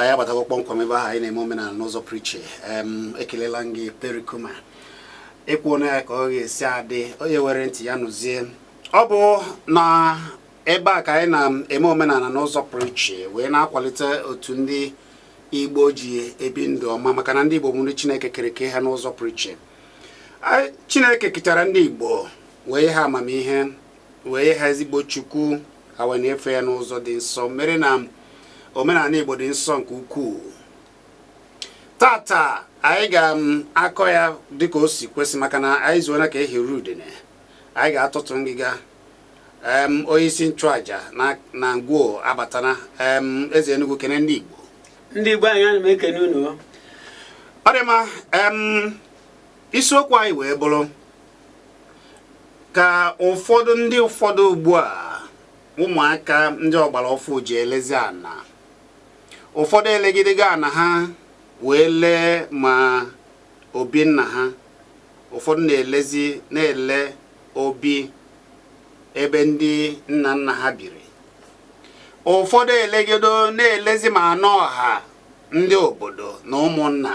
aya batago kpọmkwem ebe ahụ anyị na-eme omenala n'ụzọ priche ekelela gị perikuma ekwuona ya ka ọ ga-esi adị onye were ntị ya nụzie ọ bụ na ebe a ka anyị na-eme omenala n'ụzọ priche wee na-akwalite otu ndị Igbo ji ebi ndụ ọma maka na ndị Igbo bụ ndị Chineke kere ha n'ụzọ priche. Chineke kechara ndị Igbo wee ha amamihe wee ha ezigbo Chukwu ha wee na-efe ya n'ụzọ dị nsọ mere na omenala Igbo dị nsọ nke ukwuu. Tata anyị ga-akọ ya dịka o si kwesị maka na anyị zuona ka ehiru udene. Anyị ga-atụtụ ngịga onye isi nchụaja na ngwuo abatana eze Enugu kene ndị Igbo. Ndị Igbo anyị ana m ekene unu. Ọ dị mma, isiokwu anyị wee bụrụ ka ụfọdụ ugbu a ụmụaka ndị ọgbara ọfụ ji elezi ana. Ụfọdụ elegidega ana ha wee lee ma obi nna ha. Ụfọdụ na-ele obi ebe ndị nna nna ha biri. Ụfọdụ elegido na-elezi ma anọ ọha ndị obodo na ụmụnna.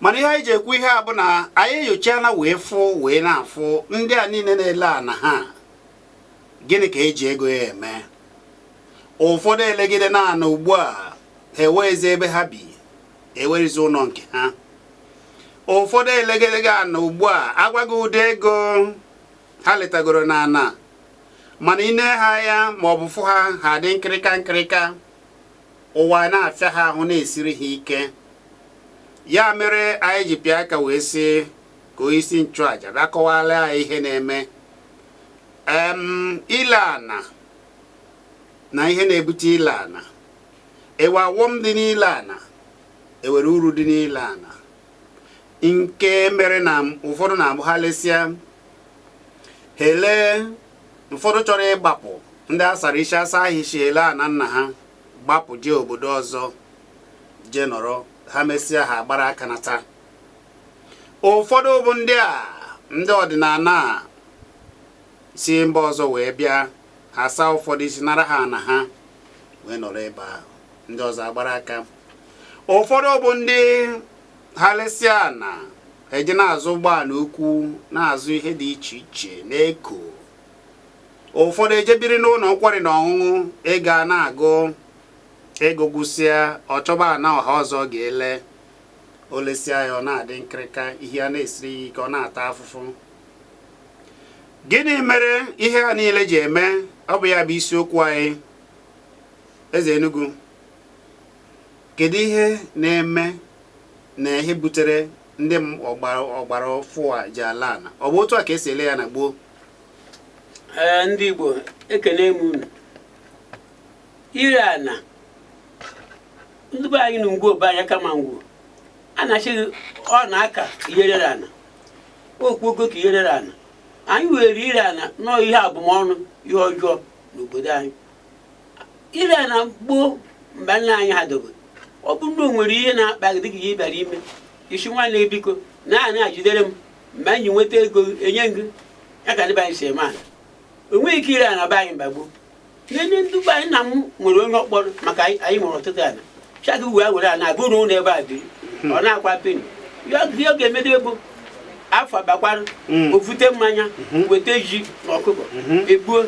Mana ihe anyị ji ekwu ihe a bụ na anyị enyochana wee na-afụ ndị a niile na-ele ana ha. Gịnị ka eji ego ya eme? Ụfọdụ elegide na ana ugbu a ha ewezi ebe ha bi, ewerizi ụlọ nke ha. Ụfọdụ elegide ana ugbu a agwaghị ụdị ego ha letagoro na ana, mana ine ha ya ma ọ bụ fụ ha dị nkịrịka ụwa na-afịa ha ahụ na-esiri ha ike. Ya mere anyị ji pịa aka wee sị ka onyeisi nchụaja bịa kọwara anyị ihe na-eme ile ana na ihe na-ebute ile ana. Ewe awọm dị n'ile ana, ewere uru dị n'ile ana, nke mere na ụfọdụ na-abụ ha lesịa hele. Ụfọdụ chọrọ ịgbapụ ndị asara isi asa ahịshi ele ana nna ha gbapụ jee obodo ọzọ jee nọrọ, ha mesịa ha gbara aka nata. Ụfọdụ bụ ndị ọdịnala si mba ọzọ wee bịa ha saa ụfọdụ isi nara ha na ha wee nọrọ ebe ahụ, ndị ọzọ agbara aka. Ụfọdụ bụ ndị ha lesịa na eje na-azụ ụgbọala ukwu na-azụ ihe dị iche iche na-eko. Ụfọdụ ejebiri n'ụlọ nkwari na ọṅụṅụ ego a na-agụ ego gwụsịa ọ chọba ana ọha ọzọ ga-ele olesịa ya ọ na-adị nkịrịka, ihe a na-esiri ya ike, ọ na-ata afụfụ. Gịnị mere ihe a niile ji eme? Ọ bụ ya bụ isiokwu anyị. Eze Enugu, kedu ihe na-eme na ihe butere ndị ọgbara ọfụ a ji ala ana? Ọ bụ otu a ka esi ele ya na gboo? Ndị Igbo ekene m unu. Ire ana ndị be anyị na ngwo be anyị kama ngwo a na-achị ọ na-aka iyere ana okwogo ka iyere ana. Anyị were ire ana nọọ ihe abụmọnụ, ihe ọjọọ n'obodo anyị. Ire ana gboo mgbe nna anyị ha dogo, ọ bụ na o nwere ihe na-akpa gị dịka ihe bịara ime isi nwanne biko na ajidere m mgbe anyị nweta ego enye gị ya ka ndị be anyị si eme ana. Onweghị ike ire ana be anyị mgbe gboo. Nene ndị be anyị nna m nwere onye ọkpọrọ maka anyị nwere ọtụtụ ana chaka were ana bụrụ ụlọ ebe a biri ọ na-akwa peni. Ihe ọ ga-emedo ebo afọ bakwara ofute mmanya weta ji na ọkụkọ egbuo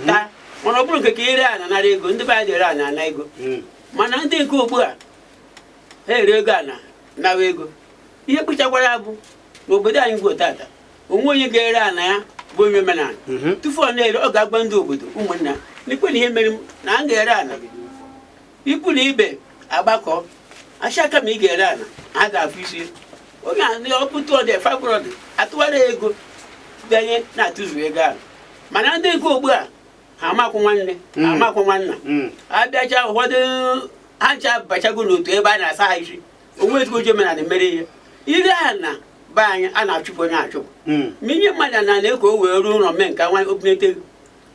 taa. Mana ọ bụrụ nke ka ire ana nara ego, ndị be anyị dere ana ana ego. Mana ndị nke ugbu a ha ere ego ana nawa ego. Ihe kpụchakwara bụ n'obodo anyị gwuo tata onwe onye ga-ere ana ya bụ onye omenala. Tufu ọ na-ere ọ ga-agba ndị obodo ụmụnna n'ikwe na ihe mere na a ga-ere ana ikwu na ibe agbakọ achaka ma ị ga-ere ana a ga-afụ isi onye a ọpụtụ ọdị fabrọd atụwara ego bịanye na-atụzuru ego ahụ. Mana ndị nke ugbu a ha amakwu nwanne ha amakwu nwanna abịacha ụfọdụ ha ncha bachago n'otu ebe a na-asa ha isi onwe ezigbo oji omenala mere ihe. Ire ana be anyị a na-achụpụ onye achụpụ ma inye mmadụ na na-eko o wee ruo ụlọ mee nke nwa obinete ego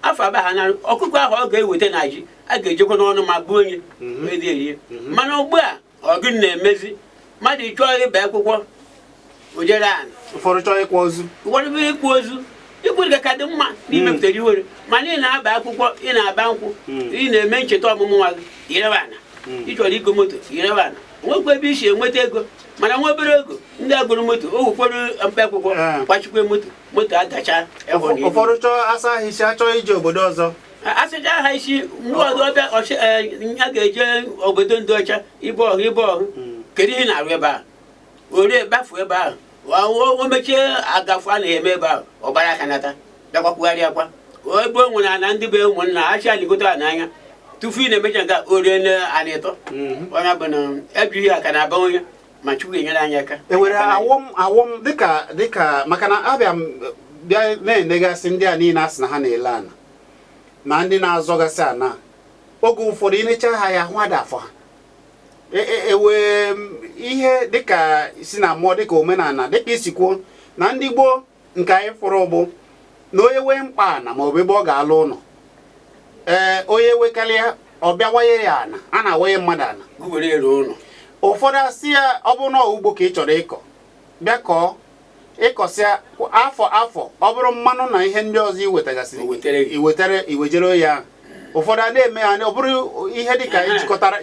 afọ aba ha na ọkụkọ ahụ ọ ga-eweta na ji a ga-ejekwa n'ọnụ ma gbuo onye edi erie. Mana ugbu a ọ gị na-emezi mmadụ chọọ ịba akwụkwọ ojere ana, ụfọdụ chọọ ịkwa ozu, ụfọdụ bụ ịkwa ozu ikwu ka dị mma n'imepụtara iwere. Mana ị na-aba akwụkwọ, ị na-aba nkwụ, ị na-eme ncheta ọmụmụ nwa gị, irebe ana ịchọrọ igo moto irebe ana nwekwa ebe isi enweta ego mana nwa obere ego ndị agụrụ moto o ụfọdụ mpe akwụkwọ kwachikwe moto adacha ụfọdụ chọọ asa ha isi achọọ ije obodo ọzọ asịcha ha isi mgbe ọzọ ọbịa ya ga-eje obodo ndị ọcha ibe ọhụ kedu ihe na-arụ ebe ahụ ore bafu ebe ahụ o mechie agafu a na-eme ebe ahụ ọgbara aka nata bịakwakwugharị akwa ebe o nwere ana ndị be ụmụnna achị aligoto a n'anya tufu ị na-emecha nke ore ana ịtọ onye bụ na ebighị aka na aba onye ma Chukwu enyere anyị aka enwere awọm dịka maka na abịa bịa na-enegasị ndị a niile asị na ha na-ele ana na ndị na-azọgasị ana oge ụfọdụ inecha ha ya hụ ada afọ ha ewe ihe dịka si na mmụọ dịka omenala dịka isi kwuo na ndị gboo nke anyị fụrụ bụ na onye wee mkpa ana ma ọ bụ ebe ọ ga-alụ ụlọ onye wekarịa ọ bịa waye ya ana a na-awaye mmadụ ana ụfọdụ asị ya ọ bụrụ na ugbo ka ị chọrọ ịkọ bịa kọọ ịkọsịa afọ ọ bụrụ mmanụ na ihe ndị ọzọ iwetagasịrị iwejere ya ụfọdụ a na-eme ya ọ bụrụ ihe dịka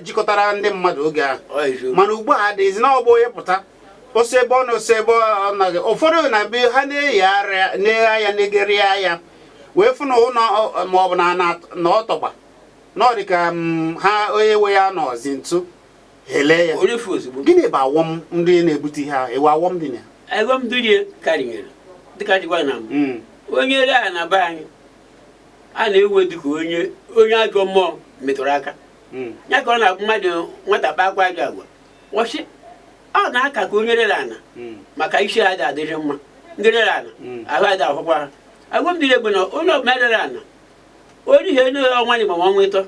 jikọtara ndị mmadụ oge ahụ mana ugbu a adịghịzi na ọ bụ onye pụta ose ebe ọ na ose ebe ọ naghị ụfọdụ na-abịa ha na-eghe ya na-egeri ya wee fụ na ụlọ ma ọ bụ na ọtọgba na ọ dịka ha onye we ya nọzi ntu hele ya gịnị bụ awọm ndị na-ebute ihe ahụ ewe awọm dị na awọm dị karịrị dịka jikwa na mbụ onye ere a na be anyị a na-ewe dịka onye ajọ mmụọ metụrụ aka ya ka ọ na-abụ mmadụ nwata kpa akwa ajọ agwa ọchị ọ na-aka ka onye rere ana maka isi ada adịrị mma ndị rere ana ahụ ada ahụkwa ha agwa m dịrị egbe na onye ọbụla rere ana onye ihe ọnwa na ọnwa ịtọ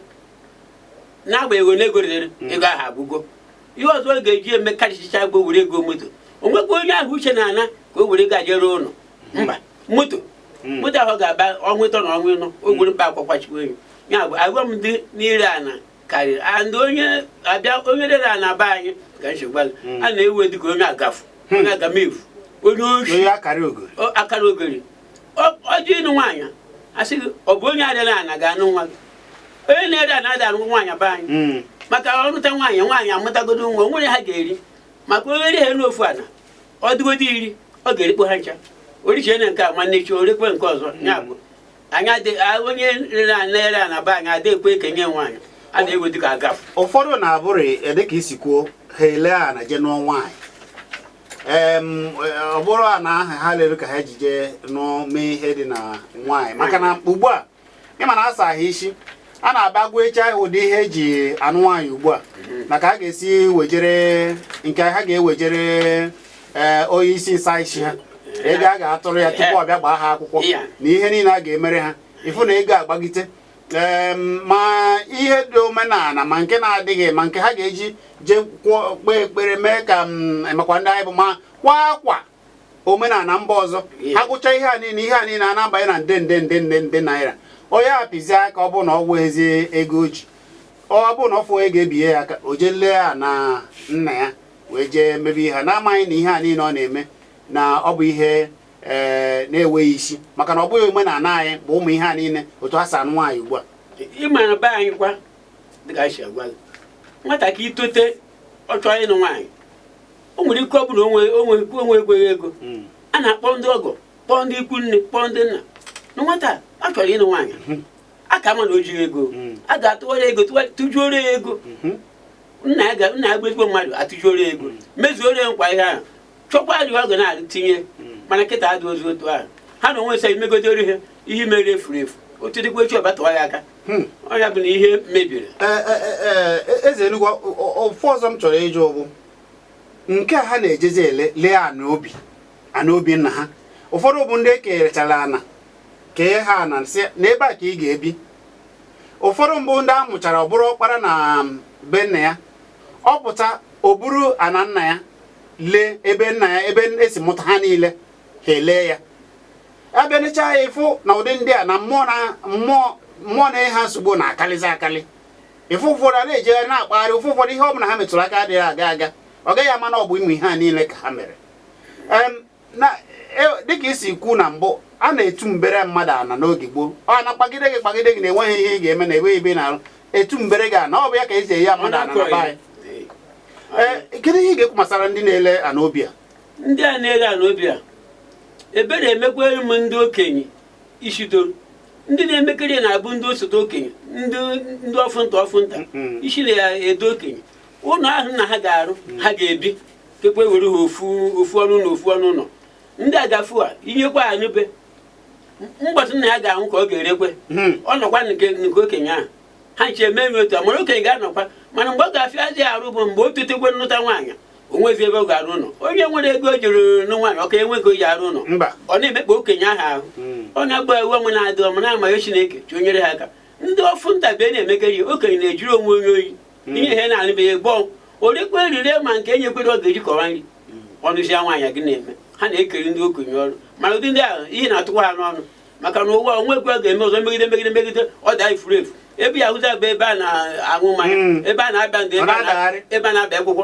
na-agbanyeghị onye ego rere ego ahụ abụgo ihe ọzọ ọ ga-eji eme karịchịcha agbo were ego moto o nwekwa onye ahụ uche na ana ka o were gajere ụlọ mba moto ahụ ga-aba ọnwa ịtọ na ọnwa ịnọ o gwere mkpa akwakwachikwụ enyi ya bụ agwa m dị n'ire ana karịrị and onye rere ana be anyị ka nsogbu a na-ewe dịka onye agafu onye agamefu onye oshi akara ogori ọjọ ịnụ nwaanyị asị gị ọ bụ onye adịghị ana ga-anụ nwa gị onye na-ere ana ada anụ nwaanyị be anyị maka ọrụta nwaanyị amụtagodo nwa o nwere ha ga-eri maka onye ri ha n'ofu ana ọ dịgodo iri ọ ga-erikpo ha ncha orichie na nke a nwanne chi orekwe nke ọzọ ya bụ onye na-ere ana be anyị ada ekwe ekenye nwaanyị a na-ewe dịka agafu ụfọdụ na-abụrụ dịka isi kwuo ha ele ana je nụọ nwaanyị ọ bụrụ ana ahụ ha lere ka ha ejije mee ihe dị na nwaanyị maka na ugbu a ịma na asa ha isi a na-aba gwecha ụdị ihe eji anụ nwaanyị ugbu a maka ha ga-esi wejere nke ha ga-ewejere onye isi nsa isi ha ego a ga-atụrụ ya tupu ọ bịa gbaa ha akwụkwọ na ihe niile a ga-emere ha ịfụ na ego agbagite ma ihe dị omenala ma nke na-adịghị ma nke ha ga-eji je kpee ekpere mee ka makwa ndị anyị bụ ma kwa akwa omenala mba ọzọ ha gụcha ihe a niile a na-abanye na nde naira onye apịzi aka ọ bụ na ọ wezi ego o ji ọ bụ na ọ fụ ego ebinye ya aka o jee lee ya na nna ya wee jee mebe ihe ha na-amaghị na ihe a niile ọ na-eme na ọ bụ ihe na-enweghị isi maka na ọ bụghị omenala anyị bụ ụmụ ihe a niile otu ha si anụ nwaanyị ugbu a ịma na be anyị kwa dịka si agwa gị nwata ka itote ọ chọọ ịnụ nwaanyị o nwere ike ọ bụla onwe ekweghị ego a na-akpọ ndị ọgọ kpọọ ndị ikwu nne kpọọ ndị nna na nwata a chọrọ ịnụ nwaanyị a ka ama na o jighị ego a ga-atụwara ego tụjuoro ya ego nna ya gba ezigbo mmadụ atụjuoro ya ego mezuoro ya nkwa ihe ahụ chọkwa ajụjụ ọ ga na-atinye mana nkịta adị ozu otu ahụ ha na onwe sa imegodoro ihe mere efuru efu otu dịkwa echi ọbatụwa ya aka ọnya bụ na ihe mebiri eze Enugu ofu ọzọ m chọrọ ịjụ bụ nke a ha na-ejezi lee ana obi nna ha ụfọdụ bụ ndị ekerechara ana kee ha ana si n'ebe a ka ị ga-ebi ụfọdụ mbụ ndị a mụchara ọ bụrụ ọkpara na be nna ya ọ pụta o buru ana nna ya lee ebe nna ya ebe esi mụta ha niile ha elee ya abịa necha ya ịfụ na ụdị ndị a na mmụọ na ha nsogbu na-akarịzi akarị ịfụ ụfọdụ a na-ejegharị na-akpagharị ụfọdụ ihe ọbụla ha metụrụ aka adịghị aga ọ gaghị ama na ọ bụ ịmụ ihe a niile ka ha mere dịka isi kwu na mbụ a na-etu mbere mmadụ ana n'oge gboo ọ na-akpagide gị na enweghị ihe ị ga-eme na enweghị ebe na-arụ etu mbere ga na ọ bụ ya ka esi ya mmadụ ana na bai kedu ihe ga-ekwu masara ndị na-ele anobia ndị a na-ele anobia ebere emekwere m ndị okenye ishidoro ndị na-emekere na-abụ ndị osote okenye ndị ọfụnta isi na-edo okenye ụlọ ahụ na ha ga-arụ ha ga-ebi kekwe were ha ofu ọnụ na ofu ọnụ ụlọ ndị agafu a inyekwa ha n'ube mgbọtụ nna ya ga-anwụ ka ọ ga-erekwe ọ nọkwa nke okenye ahụ ha nche eme eme otu a mara okenye ga-anọkwa mana mgbe ọ ga-afịa adịghị arụ bụ mgbe o totekwe nnụta nwaanyị onwezi ebe ọ ga-arụ ụlọ onye nwere ego o jere nwaanyị ọka enwe ego o ji arụ ụlọ ọ na-emekpa okenye ahụ ahụ ọ na-agba ewu ọmụ na-adị ọmụ na-amaghị Chineke chi onyere ha aka ndị ọfụ ntabe na-emekere ya okenye na-ejiri onwe onye oyi ihe ihe na-anụbeghị gbọọ orekwe erire ma nke enyekwere ọ ga-eji kọwa nri ọnụzia nwaanyị gị na-eme ha na-ekeri ndị okenye ọrụ mana ụdị ndị ahụ ihe na-atụkwa ha n'ọnụ maka na ụwa onwekwe ga-eme ọzọ megide ọ daa ifuru efu ebe ya ahụza bụ ebe a na-aṅụ mmanya ebe a na-abịa ndị ebe a na-abịa akwụkwọ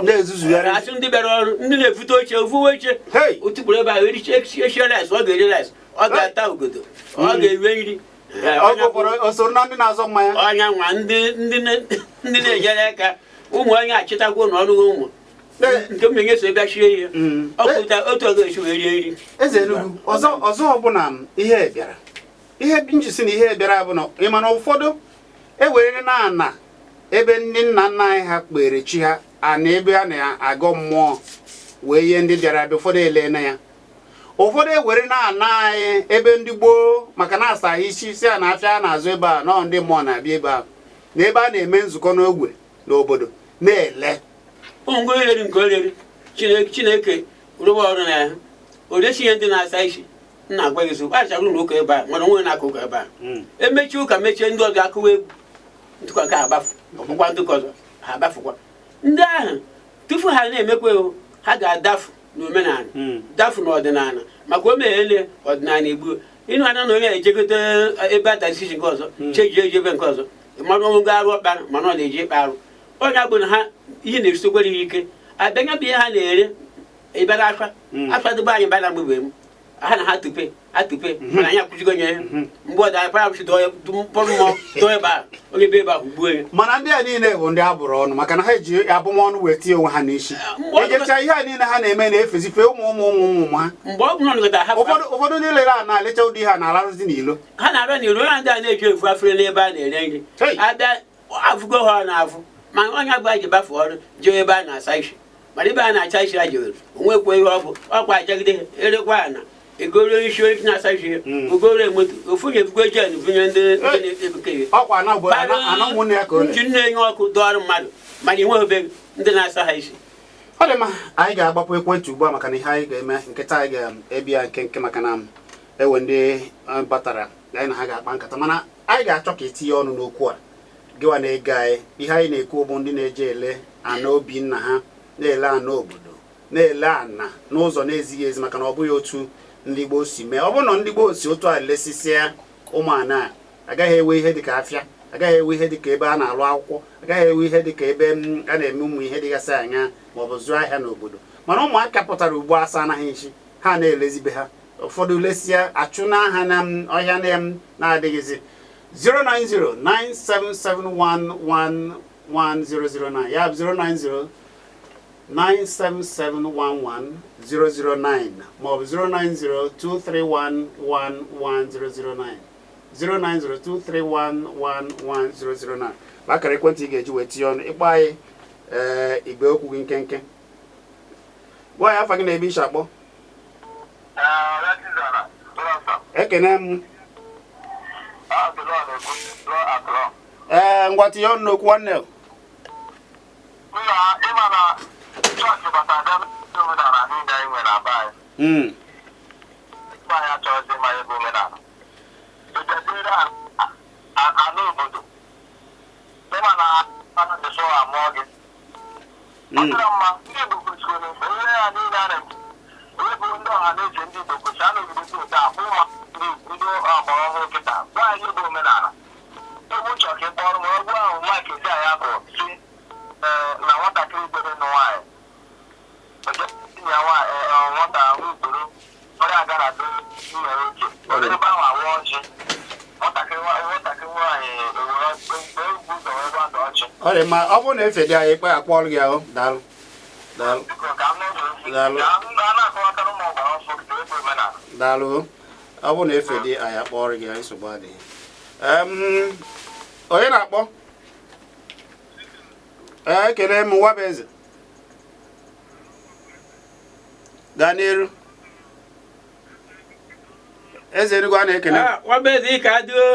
asị ndị bịara ọrụ ndị na-ebute oche ofuwe oche otukpuru ebe ahụ erichie eshie rice ọ ga-eri rice ọ ga-ata ogodo ọ ga-ewe nri ọnya nwa ndị na-ejere aka ụmụ onye achịtakwa n'ọnụghị ụmụ nke m na-enye so ebe chie ihe ọkụta otu ọ ga-esi wee rie nri eze Enugu ọzọ ọbụla ihe bịara ihe njisi na ihe bịara bụ na ịma na ụfọdụ ewerere na ana ebe ndị nna nna anyị ha kpere chi ha ana ebe a na-agọ mmụọ wee ihe ndị bịara abịa ụfọdụ ele na ya ụfọdụ ewere na ana anyị ebe ndị gboo maka na asa isi si a na-afịa na-azụ ebe a nọ ndị mmụọ na-abịa ebe ahụ na ebe a na-eme nzukọ n'ogwe n'obodo na-ele ngwa oriri nke oriri Chineke rụwa ọrụ na ya oresi ihe ndị na-asa isi nna agwa gị so kpachara ụlọ ụka ebe a nwere onwe na-akụ ụka ebe a emechi ụka mechie ndị ọzọ akụwa egwu ntụkwa nke agbafu ọgbụgba ntụkọ ọzọ ha agbafukwa ndị ahụ tupu ha na-emekwa ha ga-adafu n'omenala dafu n'ọdịnala maka o meghele ọdịnala igbo ịnụ ana na onye ejegote ebe adasisi nke ọzọ chejie eji ebe nke ọzọ mmadụ ọnwụ ga arụ ọkpara mana ọ na-eji ikpe arụ onye agbụ na ha ihe na-esokwere ya ike abịanya bụ ihe ha na-ere ịbara afa dịba anyị bana mgbe m ha na ha atụpe mana anyị akwụchigo nye mgbe ọda para bụchi mkpọrọ mmụọ dọọ ebe a onye ebe ebe ahụ gbuo ya mana ndị a niile bụ ndị abụrụ ọnụ maka na ha eji abụmọnụ wee tie onwe ha n'isi ejecha ihe a niile ha na-eme na-efezife ụmụ ha mgbe ọ bụla nọgọta ha ụfọdụ niile a na-alecha ụdị ha na-alarụzi n'ilo ha na-arịọ n'iro ya ndị a na-eji efu afere n'ebe a na-ere nri abịa afụgo ha na-afụ ma onye abụọ ji bafu ọrụ jee ebe a na-asa isi mana ebe a na-acha isi a jewere onwekwa ihe ọ bụ ọkwa achagide erekwa ana egoro isi onye na-asa isi ogoro moto ofu na-efugo jen bunye ndị na-ebukere ji na-enye ọkụ dọọrụ mmadụ mana inwebeghị ndị na-asa ha isi ọ dị mma anyị ga-agbapụ ekwentị ugbu a maka na ihe anyị ga-eme nkịta anyị ga-ebia nke maka na ewe ndị batara anyị na ha ga-akpa nkata mana anyị ga-achọ ka etinye ọnụ n'okwu a gịwa na-ege anyị ihe anyị na-ekwu bụ ndị na-eje ele ana obi nna ha na-ele ana obodo na-ele ana n'ụzọ na-ezighị ezi maka na ọ bụghị otu ndị Igbo si mee ọ bụrụ na ndị Igbo si otu a lesisịa ụmụ ana agaghị ewe ihe dịka afịa agaghị ewe ihe dịka ebe a na-alụ akwụkwọ agaghị ewe ihe dịka ebe a na-eme ụmụ ihe dịgasị anya maọbụ zụọ ahịa n'obodo mana ụmụaka pụtara ugbu asa anaghị nchi ha na-elezibe ha ụfọdụ lesịa achụ n'aha na ọhịa na-adịghịzi 09097711109 ya bụ 09097711009 maọbụ 09023111009 09023111009 bụ akara ekwentị ị ga-eji wee tinye ọnụ ịkpọ anyị igbe okwu gị nkenke gwa ya afa gị na ebe ishi akpọ ekene m ngwa tinye ọnụ n'okwu nwanne Ore ma ọ bụ na efe dị anyị kpa akpọrọ gị ahụ daalụ daalụ daalụ daalụ ọ bụ na efe dị anyị akpọrọ gị nsogbu adịghị onye na-akpọ ekele m nwa bụ eze gaa n'iru eze Enugu a na-ekele nwa bụ eze ike adịo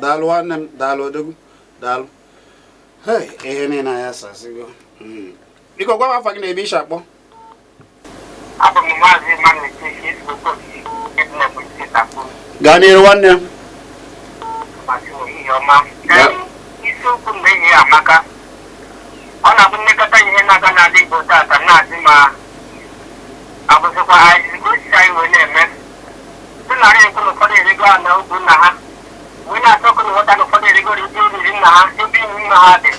daalụ nwanne m daalụ odogwu daalụ ihe niile anya sasịgo biko gwa m afa gị na ebe ishi akpọ gaa n'iru nwanne m isiokwu mgbe enyi ya amaka ọ na-abụ nnekọta ihe na-aga n'ala Igbo tata na-adị ma abụzikwa anyị anyị wee na-eme dị narị ekwu na ụfọdụ erigo a na ugwu nna ha wee na-achọkụ na ụghọta na ụfọdụ erigoro ebe oriri nna ha ebe iwu nna ha dị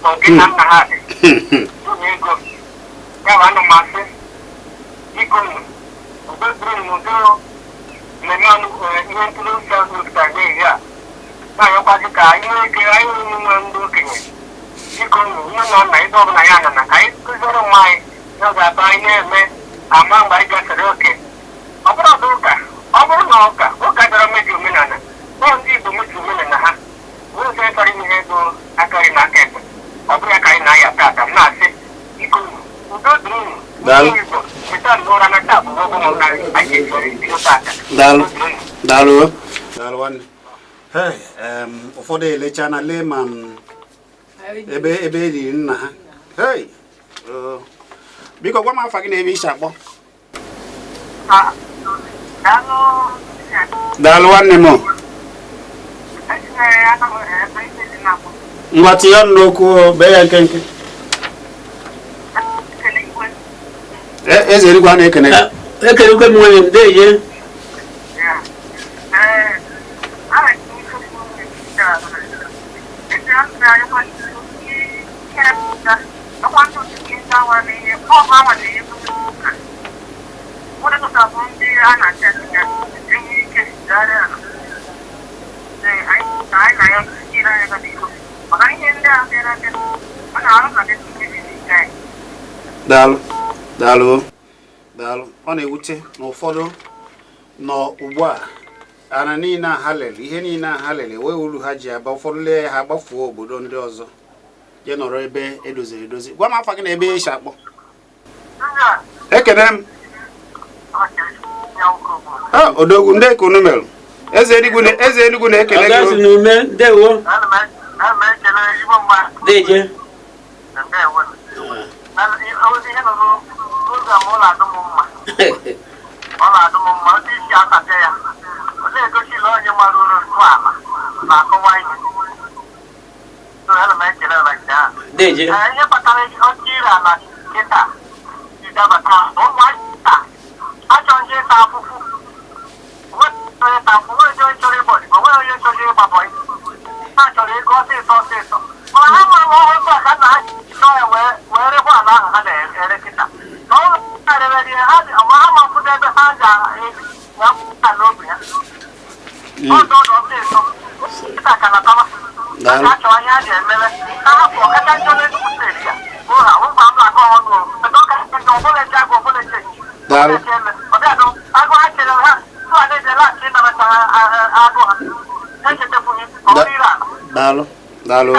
ma nke nna nna ha dị ụlọ ego ya bụ anụ masị biko udo duru n'udo mmemme ihe ntụrụ nsọ zụpụta n'ehihie a na-anyọkwazi ka ihe eke anyị nwere ndị okenye biko nne na nna ebe ọbụla ya nọ na ka anyị kụziere ụmụ anyị na ọ ga-abụ anyị na-eme ama mgbe anyị gafere oke ọ bụrụ ọdụ ụka ọ bụrụ na ụka dọrọ mmebi omenala ọ ndị Igbo mebi omenala ha wee ụzọ ịchọrọ ime ihe ego akarị na aka ekpe ọ bụrụ ya ka anyị na-aya tata m na-asị biko udo dịrị unu ndị Igbo cheta n'ụra na taa bụ ọgwụ m narị anyị ga-ejiri bido tata daalụ nwanne ụfọdụ elecha na lee ma ebe eriri nna ha biko gwa m afa gị na ebe ishi akpọ daalụ nwanne m ngwa tinye ọnụ n'okwu bee ya nkenke eze Enugu a na-ekene ekelegwe m nwere m deje daalụ ọ na-ewute na ụfọdụ nọ ugbu a ana niile ha lele ihe niile ha lele wee uru ha ji aba ụfọdụ lee ha gbafuo obodo ndị ọzọ je nọrọ ebe edoziri edozi gwa m afa gị na ebe ishi akpọ ekene m odogwu ndị ekunu merụ eze Enugu na-ekele gị deje ọ na-adụ m mma ndị isi akapịa ya ọ na-egosila onye mara uru ntọala na-akọwa ihe ihe kpatara oke ire ala nkịta ji dabata ụmụazị taa achọghị ịta afụfụ onweghị onye chọrọ ịbọdị onweghị onye chọrọ ịgbabọ ha chọrọ ego ọsịsọ mana ha mara ọhụrụ a ka nna ha chọọ ya wee rekwa ala ahụ ha na-ere kịta ha ma mfụta ebe ha ga-ya n'obi ya ọdụ ọsịsọ kịta ka na taba a chọọ ihe a ga-emere ka hapụ ọkacha njọ n'Enugu steeti ya ụra ụgba m na-akọ ọnụ ebe ọ ka ọbụla eji agụ ọbụla eji ọbịa Daalụ. Daalụ.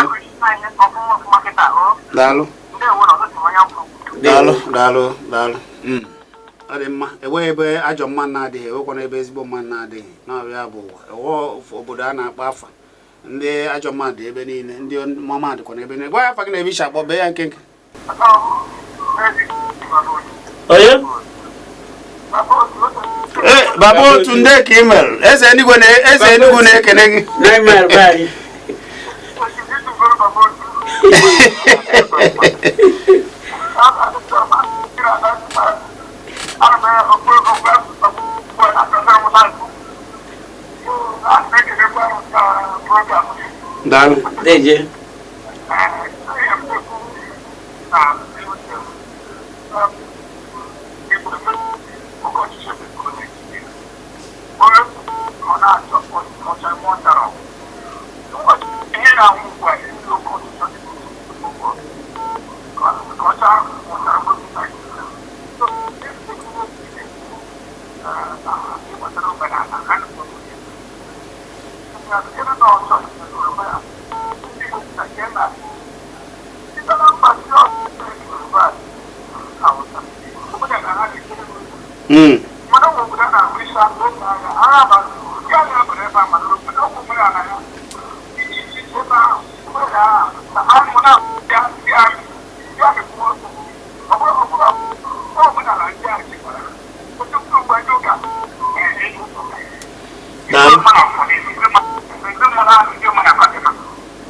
Daalụ. Daalụ. Ọ dị mma. Enweghị ebe ajọ mmadụ na-adịghị, enwekwana ebe ezigbo mmadụ na-adịghị. N'ọbịa bụ ụwa. Obodo a na-akpọ afa. Ndị ajọ mmadụ ebe niile, ndị mama dịkwana ebe niile. Gwa ya afa gị na-ebe iche akpọ, bee ya nkenke. Oye? Baba otu ndị ka ị mere. Eze Enugu na-ekene gị. Daalụ. Deje.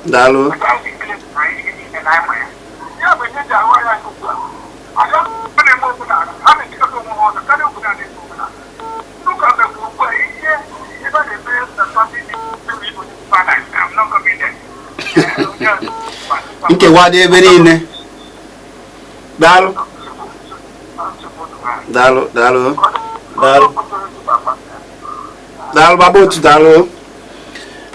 Daalụ. Nkewa dị ebe niile. Daalụ. Daalụ. Daalụ. Daalụ. Daalụ Baba otu daalụ.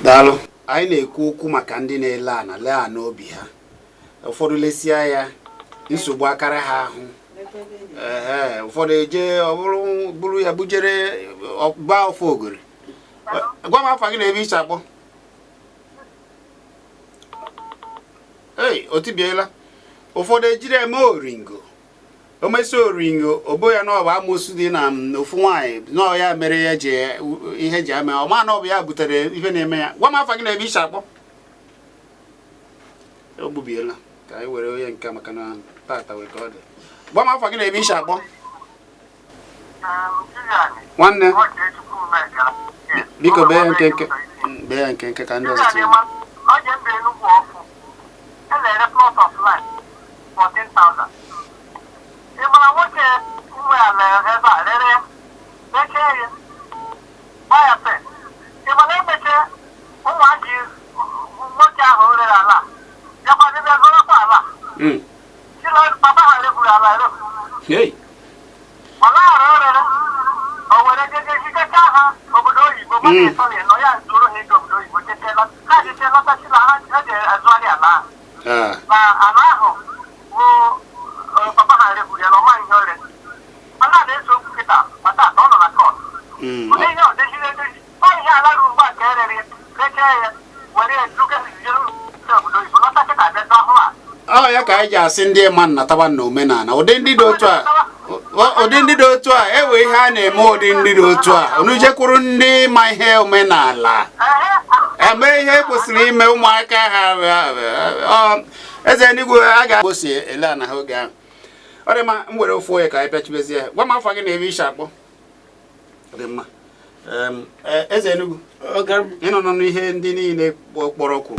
Daalụ. Anyị na-ekwu okwu maka ndị na-ele ana lee ana obi ha. Ụfọdụ lesia ya nsogbu akara ha ahụ. Ụfọdụ eje ọ bụrụ ya bujere ọba ofe ogori. Gwa m afa gị na ebe iche akpọ. Otibiela. Ụfọdụ ejiri eme oringo. O mesi oringo obo ya na ọ bụ amosu dị na ofu nwaanyị na ya mere ya ji ihe ji ame ọ ma na ọ bụ ya butere ihe na-eme ya. Gwa m afa gị na ebe iche akpọ. O gbubiela ka anyị were onye nke maka na tata wee ka ọ dị. Gwa m afa gị na ebe iche akpọ. Nwanne biko bee ya nkenke ka ndị ọzọ tinye. Hey. Ya ka anyị ji asị ndị ma nnatawa na omenala ụdị ndị dị otu a ewe ihe a na-eme ụdị ndị dị otu a unu jekwuru ndị ma ihe omenala eme ihe kwesịrị ime ụmụaka ha. Eze Enugu a ga-agbosi ele ana ha oge ahụ. Ọ dị mma, m were ofu onye ka anyị pịachibezie. Gwa m afọ gị na ebe iche akpọ. Ọ dị mma. Eze Enugu ị nọ n'ihe ndị niile kpọrọ okwu.